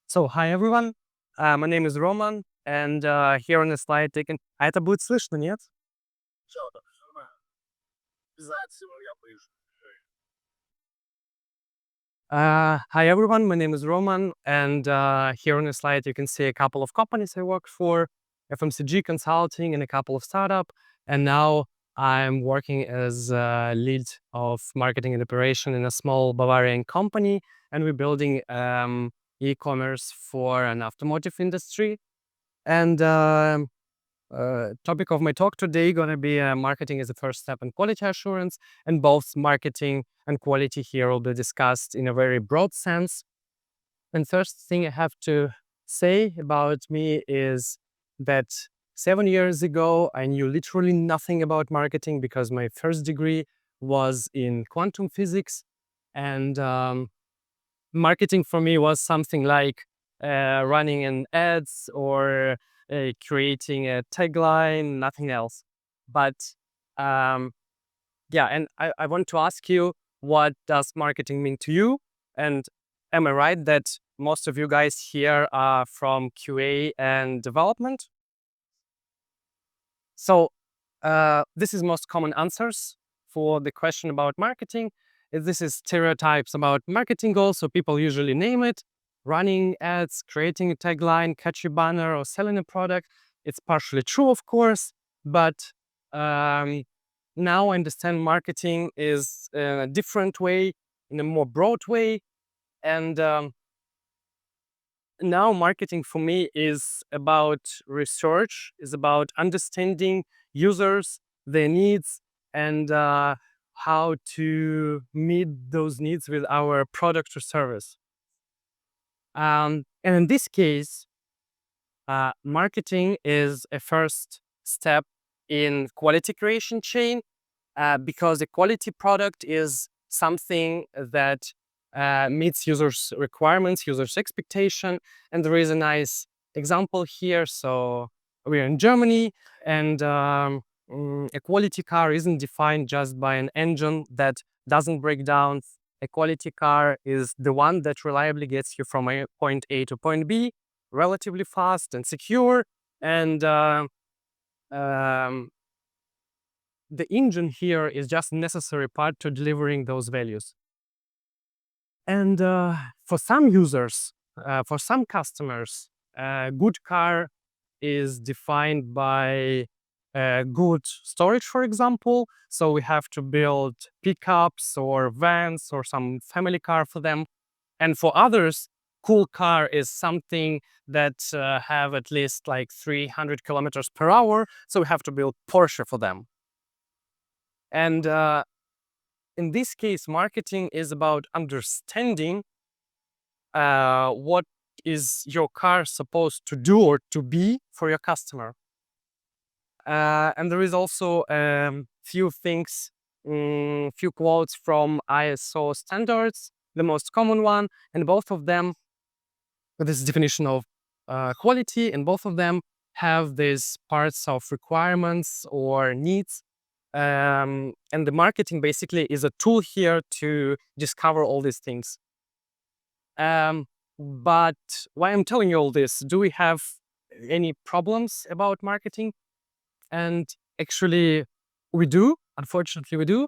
So, hi everyone. My name is Roman, and here on the slide taken. А это будет слышно, нет? Hi everyone. My name is Roman, and here on the slide you can see a couple of companies I work for, FMCG consulting, and a couple of startup. And now I'm working as lead of marketing and operation in a small Bavarian company, and we're building e-commerce for an automotive industry. And topic of my talk today gonna be marketing is the first step in quality assurance, and both marketing and quality here will be discussed in a very broad sense. And first thing I have to say about me is that 7 years ago I knew literally nothing about marketing because my first degree was in quantum physics, and marketing for me was something like running an ads or creating a tagline, nothing else. But um, yeah, and I want to ask you, what does marketing mean to you? And am I right that most of you guys here are from QA and development? So this is most common answers for the question about marketing. This is stereotypes about marketing goals. So people usually name it: running ads, creating a tagline, catchy banner, or selling a product. It's partially true, of course, but um, now I understand marketing is a different way, in a more broad way. And now marketing for me is about research, is about understanding users, their needs, and how to meet those needs with our product or service. And in this case, marketing is a first step in quality creation chain, because a quality product is something that meets users' requirements, users' expectation. And there is a nice example here. So we're in Germany, and a quality car isn't defined just by an engine that doesn't break down. A quality car is the one that reliably gets you from point A to point B relatively fast and secure. And um, the engine here is just necessary part to delivering those values. And for some users, for some customers, a good car is defined by good storage, for example. So we have to build pickups or vans or some family car for them. And for others, cool car is something that have at least like 300 kilometers per hour. So we have to build Porsche for them. And in this case, marketing is about understanding what is your car supposed to do or to be for your customer. And there is also few things, few quotes from ISO standards, the most common one, and both of them, this is definition of quality, and both of them have these parts of requirements or needs. And the marketing basically is a tool here to discover all these things. But why I'm telling you all this? Do we have any problems about marketing? And actually, we do. Unfortunately, we do.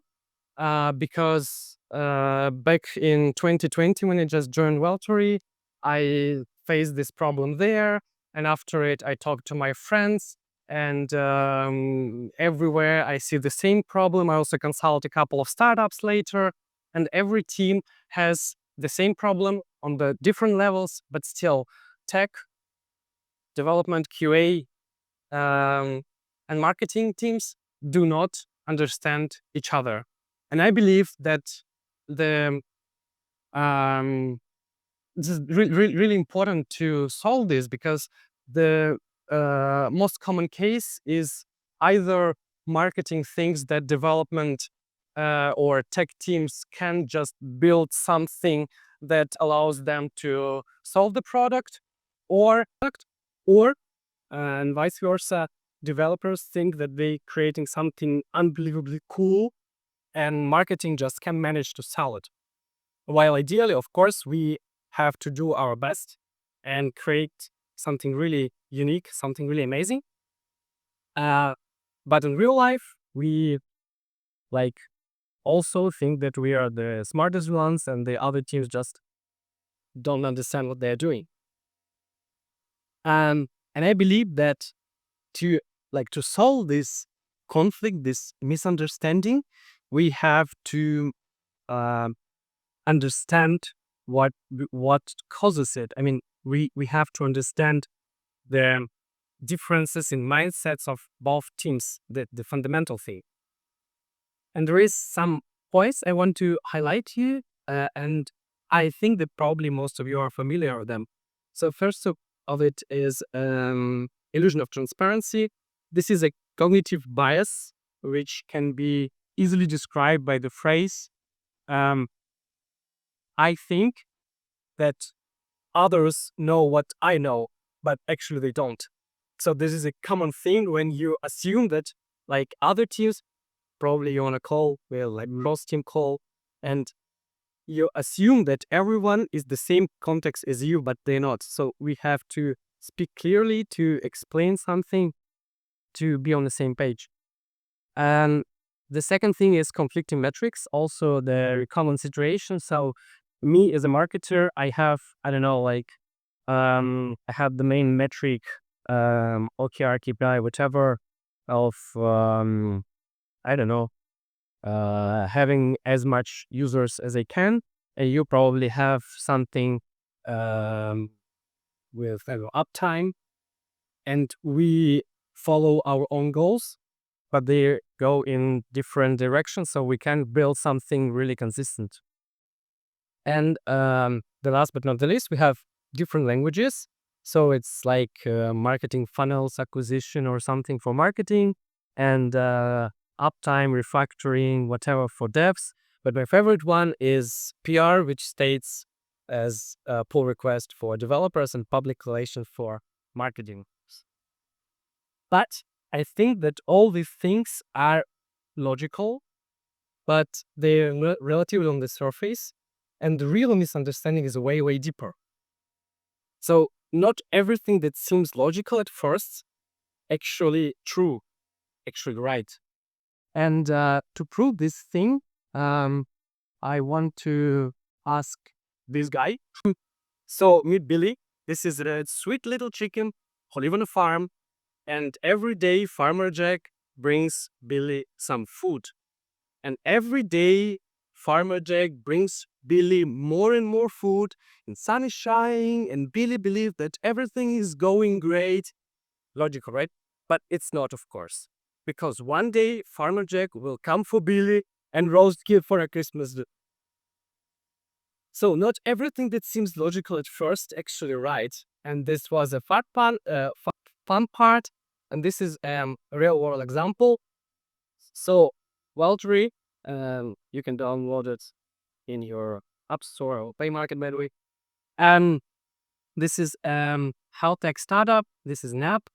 Because back in 2020, when I just joined Weltory, I faced this problem there. And after it, I talked to my friends, and everywhere I see the same problem. I also consult a couple of startups later, and every team has the same problem on the different levels, but still tech, development, QA, and marketing teams do not understand each other. And I believe that the um, this is really important to solve this, because the most common case is either marketing thinks that development or tech teams can just build something that allows them to solve the product, or and vice versa, developers think that they creating something unbelievably cool and marketing just can manage to sell it. While ideally, of course, we have to do our best and create something really unique, something really amazing. But in real life, we like also think that we are the smartest ones and the other teams just don't understand what they're doing. And I believe that to to solve this conflict, this misunderstanding, we have to um, understand what causes it. I mean, we have to understand the differences in mindsets of both teams, the fundamental thing. And there is some points I want to highlight here, and I think that probably most of you are familiar with them. So first of it is illusion of transparency. This is a cognitive bias which can be easily described by the phrase, um, I think that others know what I know, but actually they don't. So this is a common thing when you assume that other teams, probably you want to call, well, like cross team call, and you assume that everyone is the same context as you, but they're not. So we have to speak clearly to explain something to be on the same page. And the second thing is conflicting metrics, also the common situation. So me as a marketer, I have, I don't know, I have the main metric, OKR, KPI, whatever, of, I don't know, having as much users as I can. And you probably have something um, with uptime, and we follow our own goals, but they go in different directions, so we can build something really consistent. And the last but not the least, we have different languages. So it's like marketing funnels, acquisition, or something for marketing, and uptime, refactoring, whatever for devs. But my favorite one is PR, which states as a pull request for developers, and public relations for marketing. But I think that all these things are logical, but they're relatively on the surface, and the real misunderstanding is way, way deeper. So not everything that seems logical at first actually true, actually right. And to prove this thing, I want to ask this guy. So meet Billy. This is a sweet little chicken who live on a farm, and every day Farmer Jack brings Billy some food. And every day, Farmer Jack brings Billy more and more food, and sun is shining, and Billy believes that everything is going great. Logical, right? But it's not, of course. Because one day, Farmer Jack will come for Billy and roast kid for a Christmas. So not everything that seems logical at first actually right. And this was a fun part. And this is a real world example. So Wildtree, you can download it in your app store or Play Market, by the way. And this is health tech startup. This is an app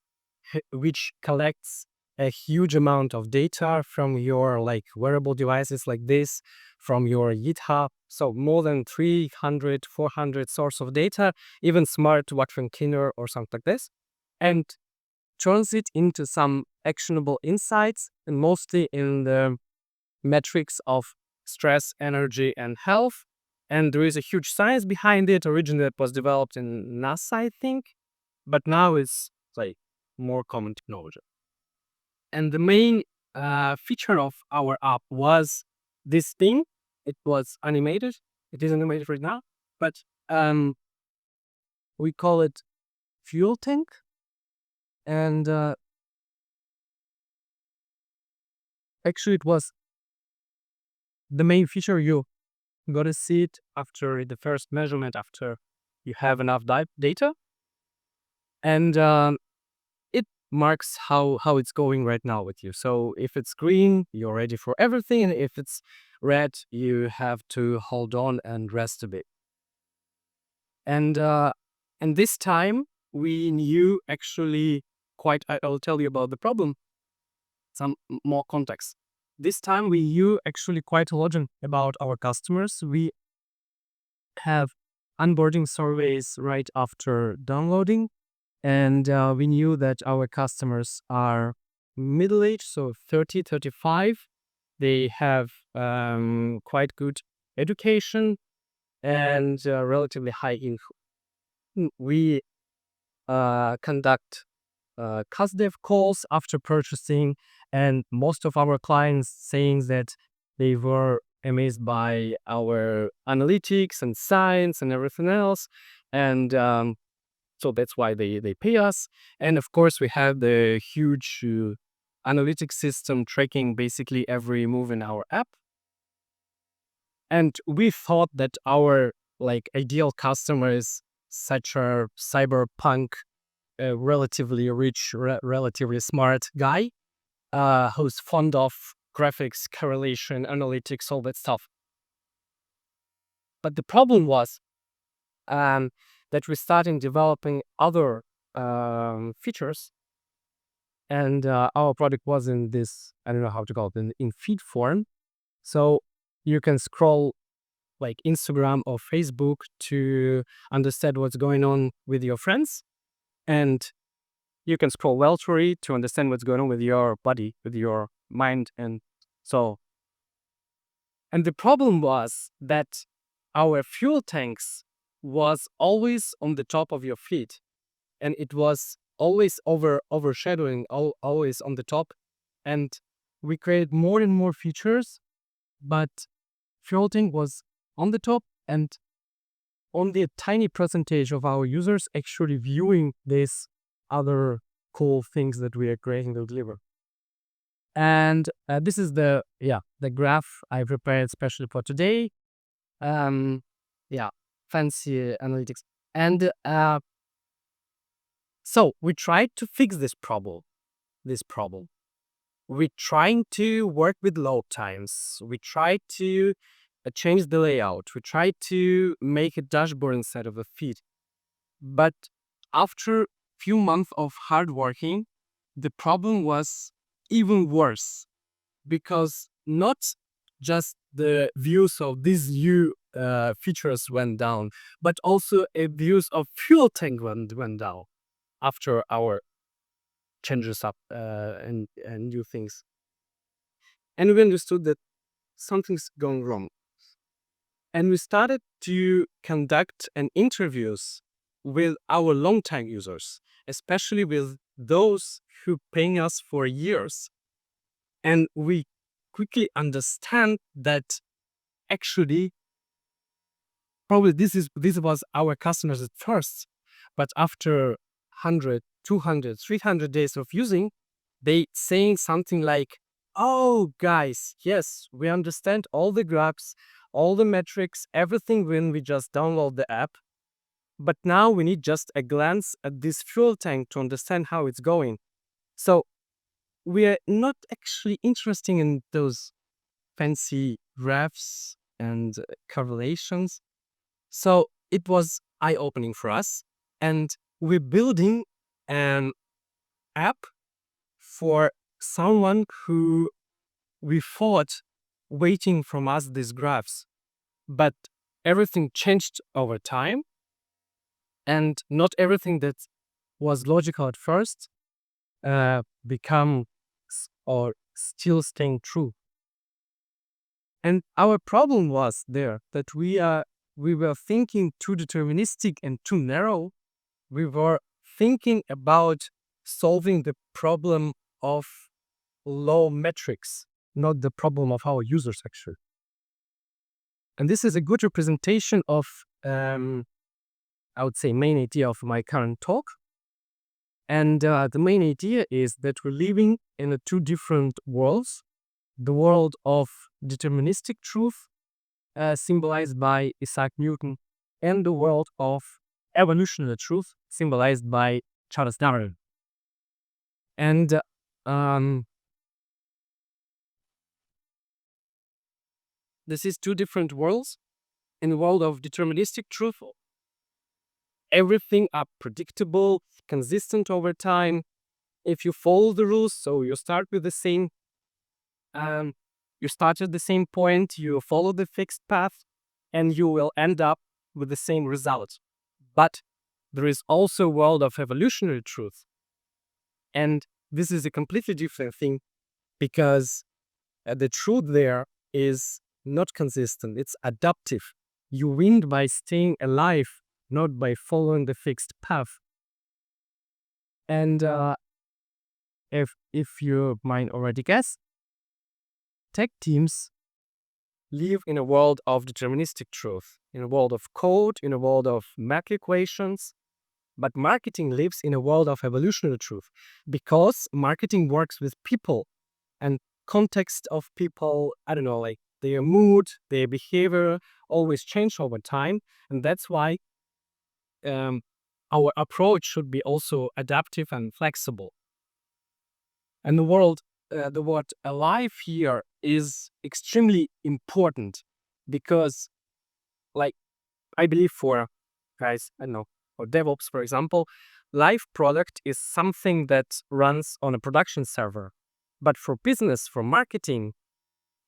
which collects a huge amount of data from your wearable devices like this, from your GitHub. So more than 300, 400 source of data, even smart vacuum cleaner or something like this, and turns it into some actionable insights, and mostly in the metrics of stress, energy, and health. And there is a huge science behind it. Originally, it was developed in NASA, I think, but now it's more common technology. And the main feature of our app was this thing. It was animated. It is animated right now, but we call it fuel tank. And actually, it was the main feature. You got to see it after the first measurement, after you have enough data. And it marks how it's going right now with you. So if it's green, you're ready for everything. And if it's red, you have to hold on and rest a bit. And this time we knew actually quite, I'll tell you about the problem, some more context. This time we knew actually quite a lot about our customers. We have onboarding surveys right after downloading. And we knew that our customers are middle age, so 30, 35. They have quite good education and relatively high income. We conduct CusDev calls after purchasing, and most of our clients saying that they were amazed by our analytics and science and everything else. And so that's why they pay us. And of course, we have the huge analytics system tracking basically every move in our app. And we thought that our ideal customer is such a cyberpunk, relatively rich, relatively smart guy who's fond of graphics, correlation, analytics, all that stuff. But the problem was that we started developing other features, and our product was in this, I don't know how to call it, in feed form. So you can scroll like Instagram or Facebook to understand what's going on with your friends, and you can scroll laterally to understand what's going on with your body, with your mind, and so. And the problem was that our fuel tanks was always on the top of your feed, and it was always overshadowing, always on the top. And we created more and more features, but fuel tank was on the top, and only a tiny percentage of our users actually viewing these other cool things that we are creating to deliver. And this is the graph I prepared especially for today. Fancy analytics. And so we tried to fix this problem. We're trying to work with load times. We tried to change the layout. We tried to make a dashboard instead of a feed. But after few months of hard working, the problem was even worse, because not just the views of these new features went down, but also views of fuel tank went down after our changes up and new things. And we understood that something's gone wrong. And we started to conduct interviews with our long-time users, especially with those who paying us for years. And we quickly understand that actually, probably this was our customers at first, but after 100, 200, 300 days of using, they saying something like, "Oh, guys, yes, we understand all the graphs, all the metrics, everything when we just download the app. But now we need just a glance at this fuel tank to understand how it's going. So we are not actually interested in those fancy graphs and correlations." So it was eye-opening for us. And we're building an app for someone who we thought waiting from us these graphs. But everything changed over time. And not everything that was logical at first become or still staying true. And our problem was there that we were thinking too deterministic and too narrow. We were thinking about solving the problem of low metrics, not the problem of our users actually. And this is a good representation of, I would say, main idea of my current talk. And the main idea is that we're living in two different worlds. The world of deterministic truth, symbolized by Isaac Newton, and the world of evolutionary truth, symbolized by Charles Darwin. And this is two different worlds. In the world of deterministic truth, everything are predictable, consistent over time. If you follow the rules, so you start with the same, you start at the same point, you follow the fixed path, and you will end up with the same result. But there is also a world of evolutionary truth. And this is a completely different thing because the truth there is not consistent, it's adaptive. You win by staying alive, not by following the fixed path. And if you might already guess, tech teams live in a world of deterministic truth, in a world of code, in a world of math equations. But marketing lives in a world of evolutionary truth because marketing works with people and context of people, I don't know, like their mood, their behavior always change over time. And that's why our approach should be also adaptive and flexible. And the word alive here is extremely important because, like, I believe for guys, I don't know, for DevOps, for example, live product is something that runs on a production server. But for business, for marketing,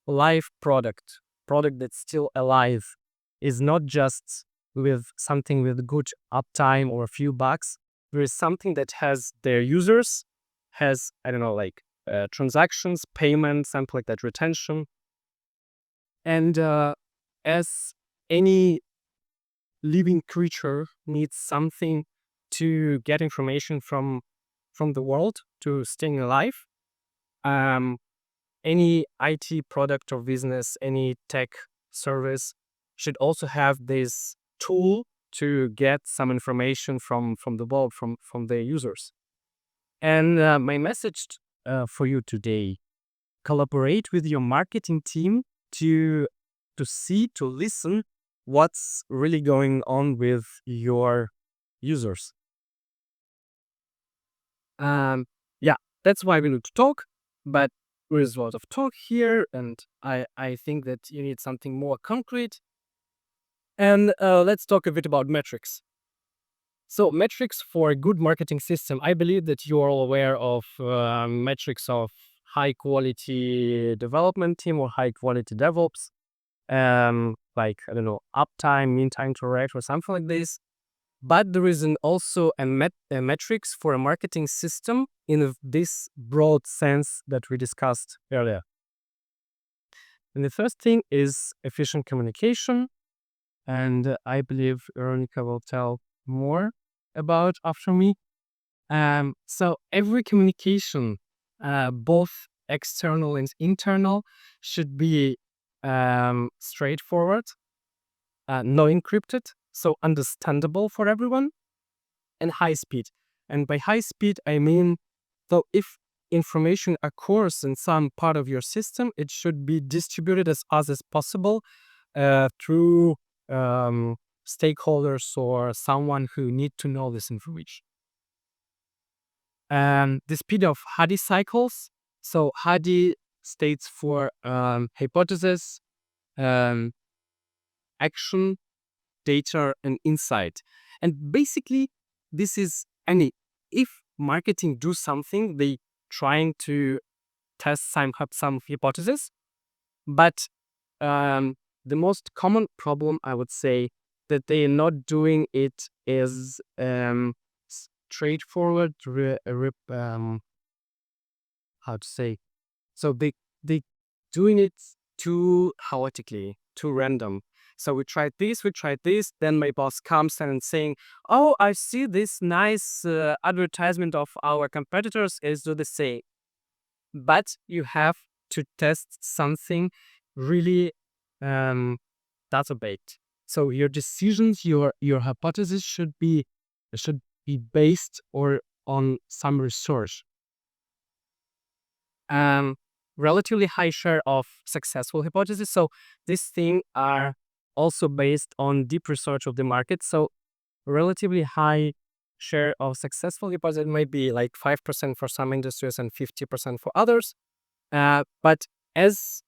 live product that's still alive, is not just with something with good uptime or a few bugs. There is something that has their users, has, I don't know, like transactions, payments, something like that, retention. And as any living creature needs something to get information from the world to staying alive, um, any IT product or business, any tech service should also have this tool to get some information from the world, from their users. And my message for you today: collaborate with your marketing team to to listen what's really going on with your users. Yeah, that's why we need to talk, but there is a lot of talk here, and I think that you need something more concrete. And let's talk a bit about metrics. So metrics for a good marketing system, I believe that you are all aware of metrics of high quality development team or high quality DevOps, like, I don't know, uptime, mean time to react or something like this. But there is also a metrics for a marketing system in this broad sense that we discussed earlier. And the first thing is efficient communication. And I believe Veronica will tell more about after me. So every communication, both external and internal, should be straightforward, no encrypted, so understandable for everyone, and high speed. And by high speed, I mean, so if information occurs in some part of your system, it should be distributed as fast as possible through stakeholders or someone who need to know this information. The speed of Hadi cycles. So Hadi states for hypothesis, um, action, data, and insight. And basically, this is if marketing do something, they trying to test some hypothesis, but the most common problem, I would say, that they are not doing it is straightforward. How to say? So they doing it too chaotically, too random. So we tried this. Then my boss comes and saying, "Oh, I see this nice advertisement of our competitors is do the same." But you have to test something really data based. So your decisions, your hypothesis should be based or on some research. Relatively high share of successful hypotheses. So these things are also based on deep research of the market. So relatively high share of successful hypotheses might be like 5% for some industries and 50% for others. But as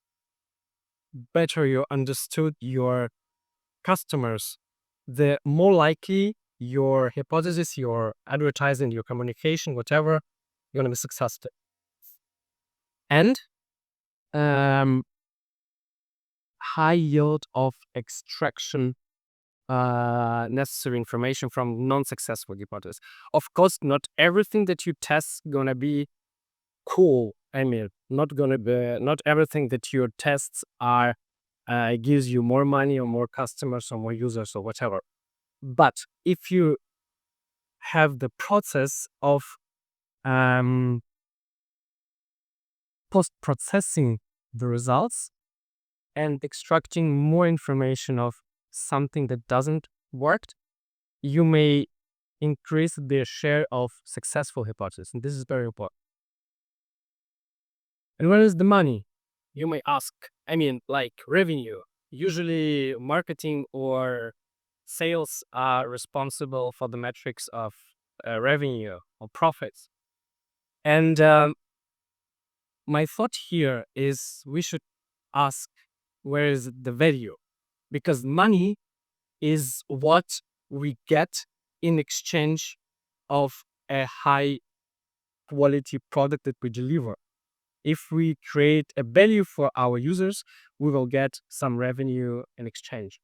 better you understood your customers, the more likely your hypothesis, your advertising, your communication, whatever, you're going to be successful. And high yield of extraction necessary information from non-successful hypothesis. Of course, not everything that you test gonna be cool. I mean, not everything that your tests are gives you more money or more customers or more users or whatever. But if you have the process of um, post-processing the results and extracting more information of something that doesn't work, you may increase the share of successful hypotheses. And this is very important. And where is the money? You may ask. I mean, like revenue. Usually, marketing or sales are responsible for the metrics of revenue or profits. And my thought here is we should ask where is the value? Because money is what we get in exchange of a high quality product that we deliver. If we create a value for our users, we will get some revenue in exchange.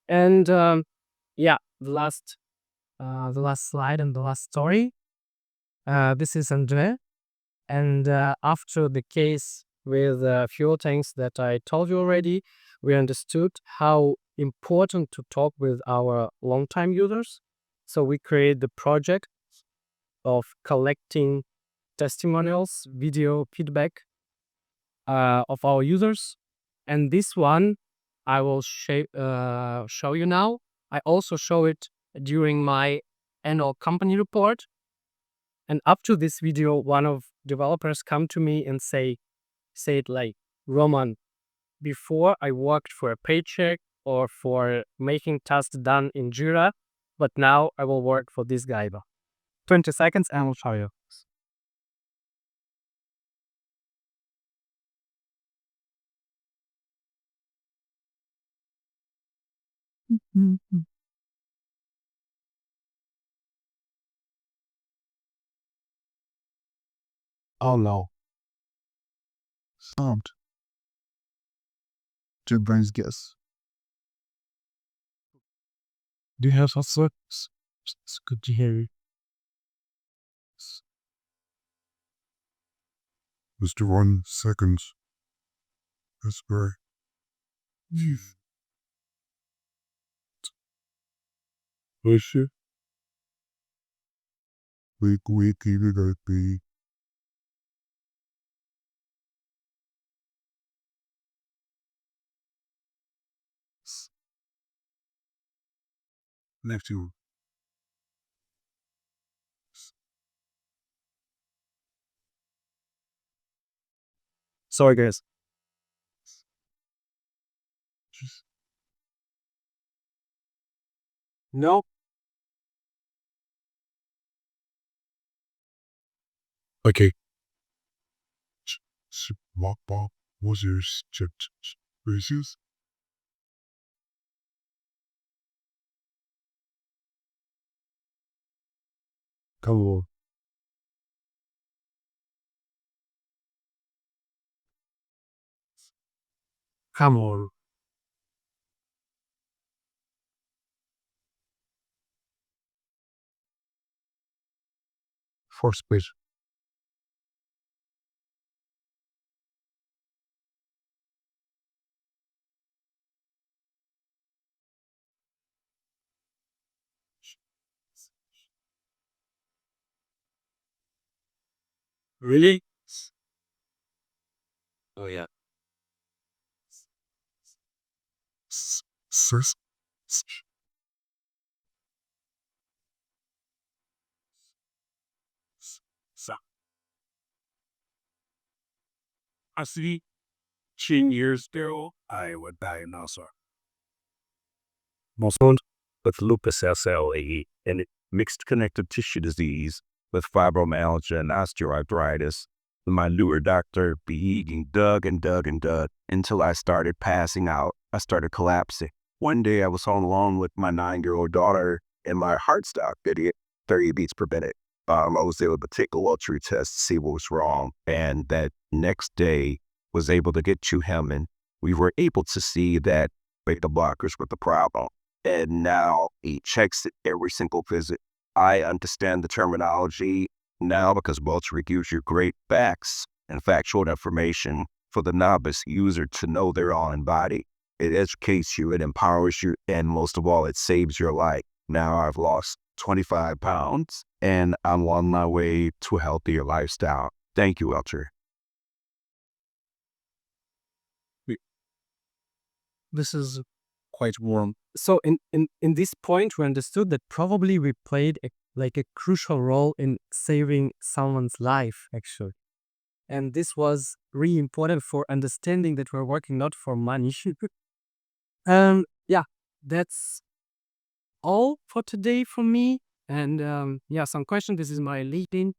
And yeah, the last slide and the last story. This is Andre. And after the case with fuel tanks that I told you already, we understood how important to talk with our long-time users. So we create the project of collecting testimonials, video feedback of our users. And this one I will show you now. I also show it during my annual company report. And up to this video, one of developers come to me and say it like, Roman, before I worked for a paycheck or for making tasks done in Jira, but now I will work for this guy. 20 seconds and I'll show you. Oh no. Stumped. Your brain's guess. Do you have some sorts? It's good to hear you. Mr. 1 seconds. That's great. Push it. Weak, keep it up, be. Neptune. Sorry, guys. No. Okay. Was your racist? Come on. Come on. For speech. Really? Oh, yeah. Sis. I see 10 years ago, I would diagnose her. Most with lupus SLE and mixed connective tissue disease with fibromyalgia and osteoarthritis. My newer doctor being dug and dug and dug until I started passing out. I started collapsing. One day I was home alone with my 9-year-old daughter and my heart stopped at 30 beats per minute. I was able to take a Waltrue test to see what was wrong. And that next day was able to get to him and we were able to see that beta blockers with the problem. And now he checks it every single visit. I understand the terminology now because Welchrick gives you great facts and factual information for the novice user to know their own body. It educates you, it empowers you, and most of all, it saves your life. Now I've lost 25 pounds and I'm on my way to a healthier lifestyle. Thank you, Welcher. This is quite warm. So in this point, we understood that probably we played a crucial role in saving someone's life, actually. And this was really important for understanding that we're working not for money. Yeah, that's all for today from me. And yeah, some questions. This is my LinkedIn.